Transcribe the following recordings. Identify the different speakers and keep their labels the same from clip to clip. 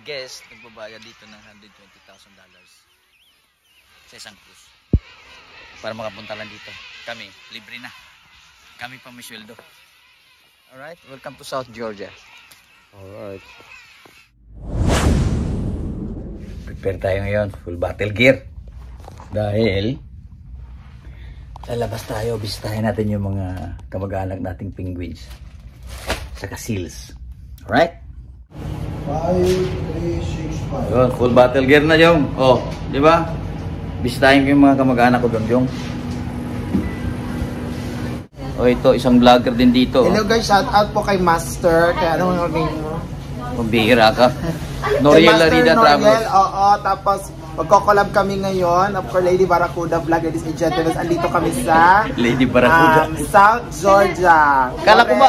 Speaker 1: guest nagbabayad dito ng $120,000 sa isang cruise para makapunta lang dito. Kami, libre na. Kami pa may sweldo. Alright, welcome to South Georgia. Alright. Prepare tayo ngayon, full battle gear. Dahil sa labas tayo, bisitahin natin yung mga kamag-anak nating penguins. Saka seals. Alright? 5, 3, 6, 5. Yun, full battle gear na yung. Oh, di ba? Bisitahin ko yung mga kamag-anak ko doon yung. Oh, ito, isang vlogger din dito.
Speaker 2: Hello guys, shout out po kay Master. Kaya ano ang name mo?
Speaker 1: Pambihira ka. Noriel Larida Travels.
Speaker 2: Oo, tapos magko-collab kami ngayon. Of course, Lady Barracuda Vlog, ladies and gentlemen. Andito kami sa
Speaker 1: Lady Barracuda.
Speaker 2: South Georgia.
Speaker 1: Kala ko ba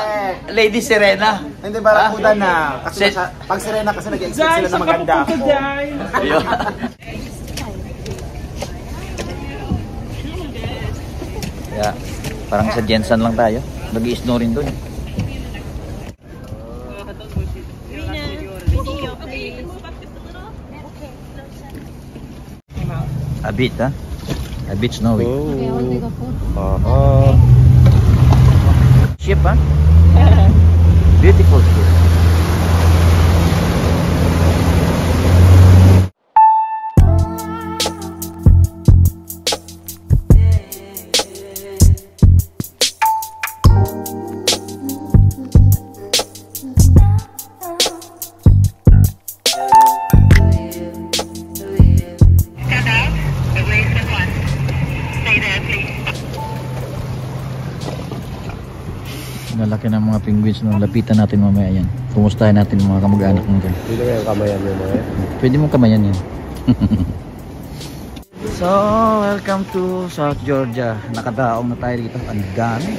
Speaker 1: Lady Serena?
Speaker 2: Hindi, Barracuda na. Kasi pag Serena kasi nag-expect sila na maganda ako.
Speaker 1: Ayun. Kaya, parang sa Jensen lang tayo. Nag-i-snow rin doon. A bit, ha? A bit snowy. Oh. Ship, ha? Beautiful ship. Nalaki ng mga penguins no, lapitan natin mamaya yan. Kumustahin natin yung mga kamag-anak mo dyan.
Speaker 3: Pwede mo kamayan yun eh?
Speaker 1: Pwede mo kamayan yan. So, welcome to South Georgia. Nakadaong na tayo dito. Ang dami.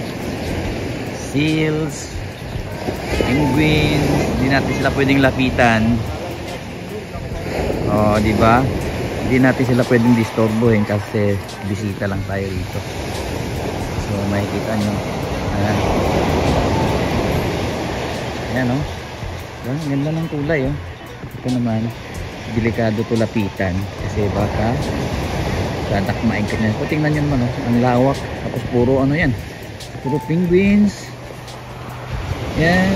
Speaker 1: Seals, penguins, hindi natin sila pwedeng lapitan. Oh, di ba? Hindi natin sila pwedeng disturbohin kasi bisita lang tayo dito. So, makikita nyo. Ayan. Ayan o. Ang ganda ng kulay o. Ito naman, delikado to lapitan. Kasi baka tatakmain ka niya. So, tingnan nyo naman o. Ang lawak. Tapos puro ano yan. Puro penguins. Yan.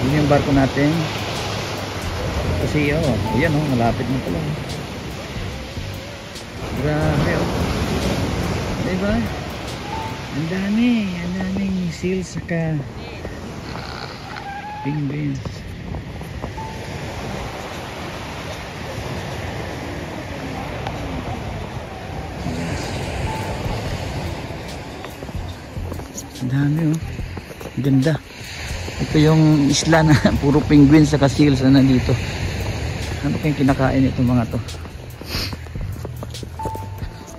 Speaker 1: Yun yung barko natin. Kasi o. Ayan o. Malapit na pala. Grabe o. Diba? Ang daming seals saka penguins. Ang dami oh. Ganda. Ito yung isla na puro penguins saka seals na nandito. Ano kayong kinakain itong mga to?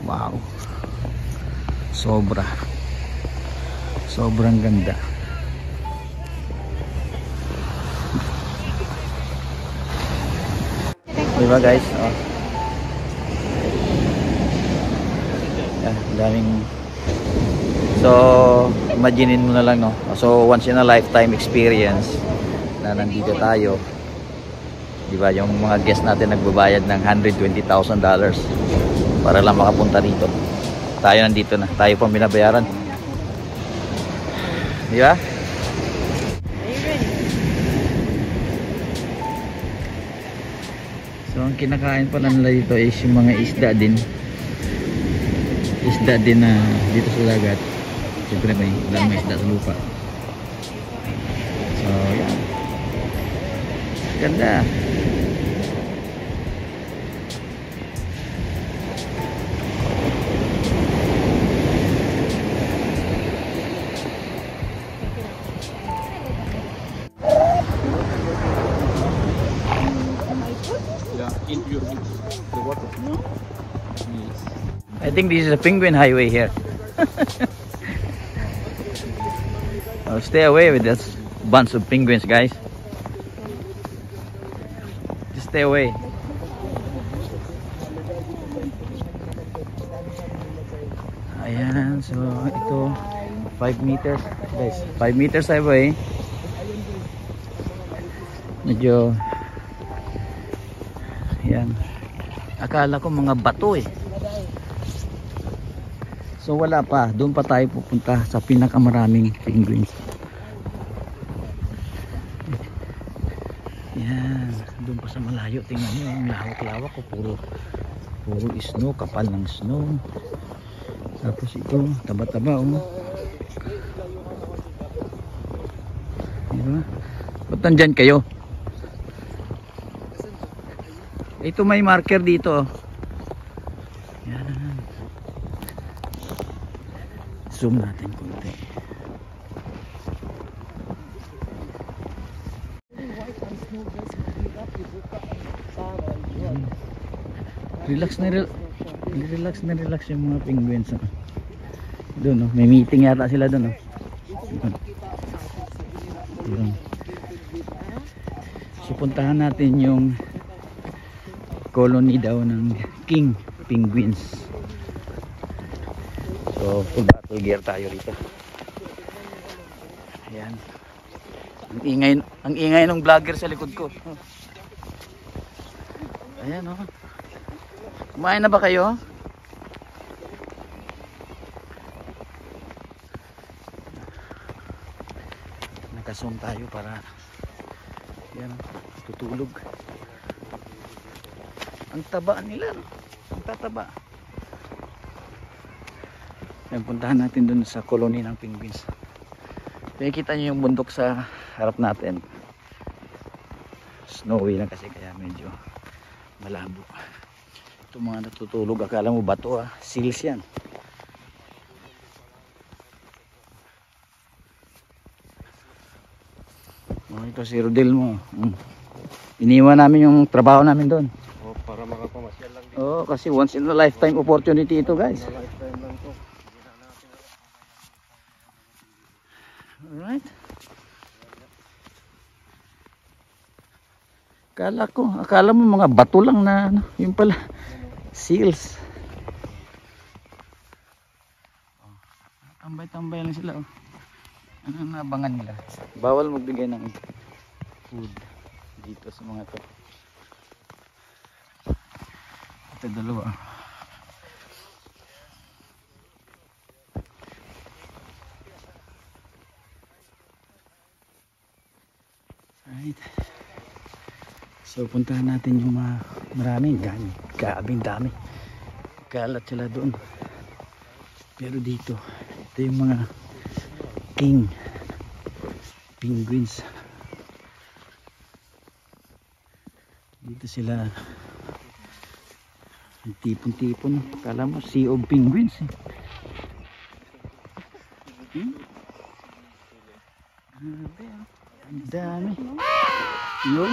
Speaker 1: Wow. Sobrang ganda. Diba guys? Oh. Yan, daming. So, imaginein mo na lang no. So, once in a lifetime experience na nandito tayo. Diba, yung mga guests natin nagbabayad ng $120,000 para lang makapunta dito. Tayo nandito na. Tayo pang binabayaran. Di ba? So, ang kinakain pa nila dito is yung mga isda din. Isda din na dito sa dagat. Siyempre may isda sa lupa. So, yan. Ganda. I think this is a penguin highway here. Oh, stay away with this bunch of penguins, guys. Just stay away. Ayan, so ito 5 meters, guys. 5 meters away. Medyo Ayan. Akala ko mga bato eh. So wala pa. Doon pa tayo pupunta sa pinakamaraming penguins. Yan. Doon pa sa malayo. Tingnan nyo. Ang lawak-lawak ko. Puro snow. Kapal ng snow. Tapos ito. Taba-taba. Oh. Diba? Ba't nandyan kayo? Ito may marker dito. Yan. Zoom natin konti. Relax yung mga penguins. Doon, oh. May meeting yata sila doon. Oh. Doon. So puntahan natin yung colony daw ng king penguins. So full battle gear tayo rito. Ayan. Ang ingay ng vlogger sa likod ko. Ayan, oh. Kumain na ba kayo? Nakasong tayo para yan, tutulog. Ang taba nila, no? Ang tataba. Yan, puntahan natin dun sa colony ng penguins. Nakikita nyo yung bundok sa harap natin. Snowy na kasi kaya medyo malabo. Itong mga natutulog, akala mo bato, ah. Seals yan. Oh, ito si Rodel mo. Iniwan namin yung trabaho namin doon.
Speaker 3: Oh, para makapamasyal lang din.
Speaker 1: Oh, kasi once in a lifetime opportunity ito, guys.
Speaker 3: Lifetime lang to.
Speaker 1: Alright. Akala mo mga bato lang na ano, yung pala seals. Oh, tambay-tambay lang sila. Oh. Ano nabangan nila? Bawal magbigay ng food dito sa mga to. Ito dalawa. Right. So puntahan natin yung maraming gabing dami. Kalat sila doon. Pero dito, ito yung mga king penguins. Dito sila tipon-tipon. Kala mo sea of penguins eh. Grabe, ah. Ang dami. Yun.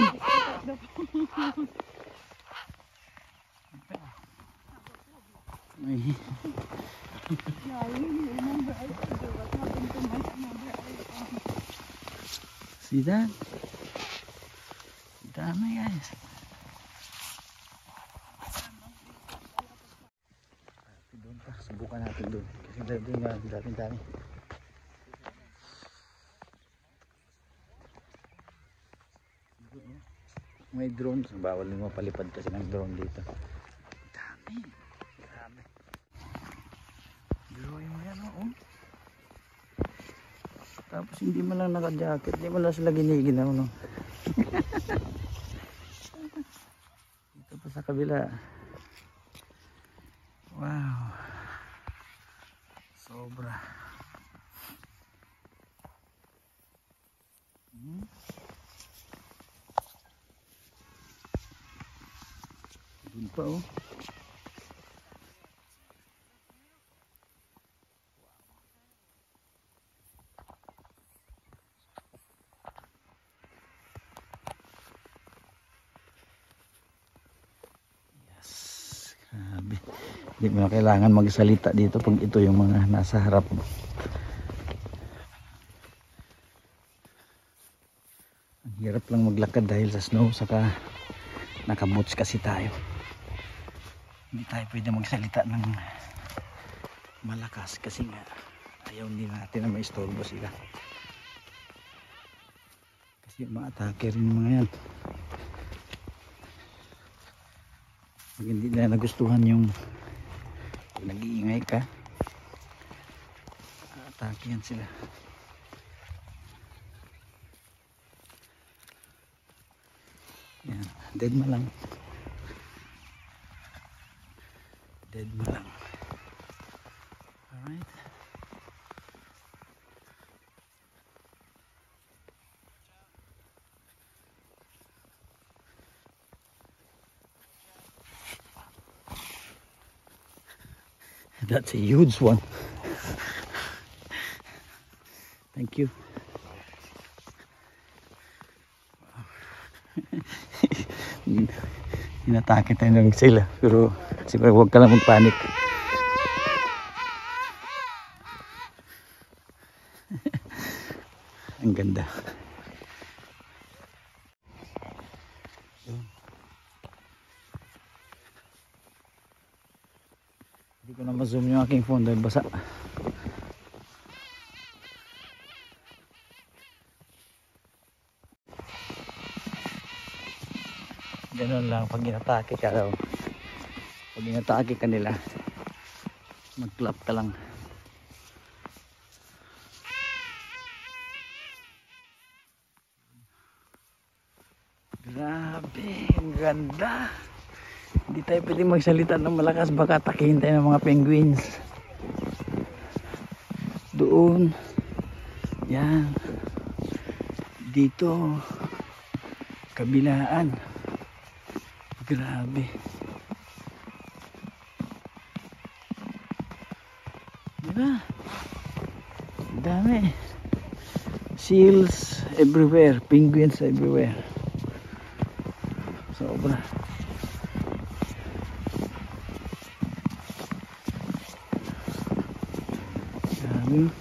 Speaker 1: Ay. See that? Dami, guys. Doon pa, subukan natin doon. Kasi doon nga, dami. May drone, bawal mo palipad kasi ng drone dito. Dami. Grabe. Biruin mo yan, oh. Tapos hindi mo lang naka-jacket, hindi mo lang sila giniginaw, no? Dito pa sa kabila. Wow. Sobra. Doon pa, oh. Yes. Grabe. Hindi mo na kailangan magsalita dito pag ito yung mga nasa harap mo. Ang hirap lang maglakad dahil sa snow, saka nakaboots kasi tayo. Hindi tayo pwede magsalita ng malakas kasi nga ayaw din natin na maistorbo sila. Kasi ma-atake rin mga yan. Pag hindi na nagustuhan yung pag nag-iingay ka, atake yan sila. Yan, dead ma lang. Dead ma lang. Alright. That's a huge one. Thank you. Inatake tayo ng sila, pero siyempre huwag ka lang magpanik. Ang ganda. Hindi ko na ma-zoom yung aking phone dahil basa. Ganun lang pag inatake ka daw. Pag inatake ka nila, mag-clap ka lang. Grabe, ang ganda. Hindi tayo pwede magsalita ng malakas, baka atakihin tayo ng mga penguins. Doon. Yan. Dito. Kabilaan. Grabe. Diba? Dami. Seals everywhere. Penguins everywhere. Sobra. Grabe.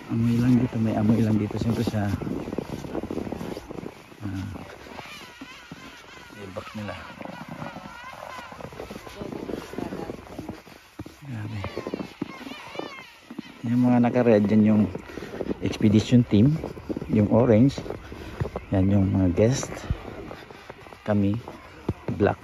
Speaker 1: Amoy lang dito. May amoy lang dito. Siyempre sa ibak nila. Grabe. Yung mga naka-red dyan yung expedition team, yung orange yan yung mga guest, kami black.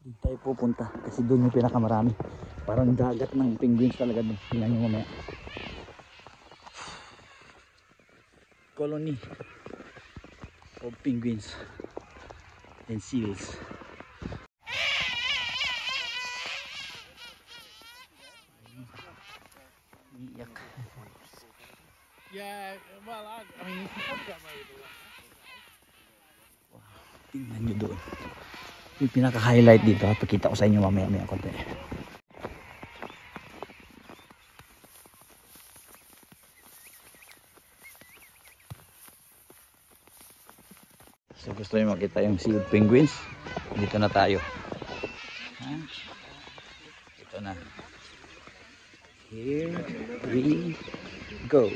Speaker 1: Doon tayo pupunta kasi doon yung pinakamarami, parang dagat ng penguins talaga doon. Tingnan nyo mamaya. Colony of penguins and seals. Iyak.
Speaker 3: Yeah, well, I mean, I've got my
Speaker 1: Tingnan nyo doon. Yung pinaka-highlight dito, pakita ko sa inyo mamaya konti. So gusto nyo makita yung sea of penguins, dito na tayo. Ha? Ito na. Here we go.